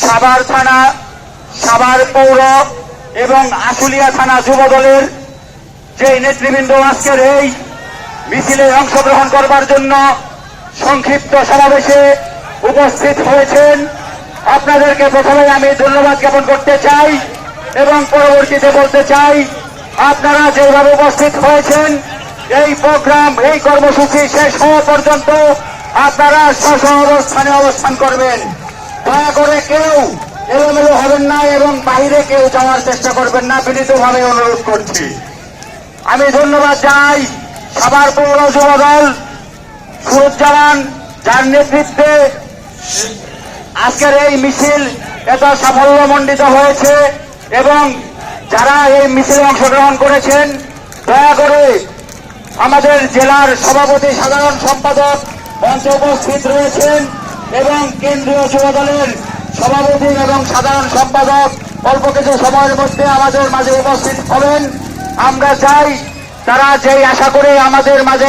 সাভার থানা, সাভার পৌর এবং আশুলিয়া থানা যুব দলের যে নেতৃবৃন্দ আজকের এই মিছিলে অংশগ্রহণ করবার জন্য সংক্ষিপ্ত সমাবেশে উপস্থিত হয়েছেন, আপনাদেরকে প্রথমে আমি ধন্যবাদ জ্ঞাপন করতে চাই এবং পরবর্তীতে বলতে চাই, আপনারা যেভাবে উপস্থিত হয়েছেন এই প্রোগ্রাম, এই কর্মসূচি শেষ হওয়া পর্যন্ত আপনারা স্ব অবস্থানে অবস্থান করবেন। দয়া করে কেউ এলোমেলো হবেন না এবং বাইরে কেউ যাওয়ার চেষ্টা করবেন না, বিনীতভাবে অনুরোধ করছি। আমি ধন্যবাদ জানাই সাভার পৌর যুব দল সুরুজ্জামান, যার নেতৃত্বে আজকের এই মিছিল এত সাফল্যমণ্ডিত হয়েছে এবং যারা এই মিছিলে অংশগ্রহণ করেছেন, দয়া করে আমাদের জেলার সভাপতি, সাধারণ সম্পাদক মঞ্চে উপস্থিত রয়েছেন এবং কেন্দ্রীয় যুব দলের সভাপতি এবং সাধারণ সম্পাদক অল্প কিছু সময়ের মধ্যে আমাদের মাঝে উপস্থিত হবেন। আমরা চাই তারা যেই আশা করে আমাদের মাঝে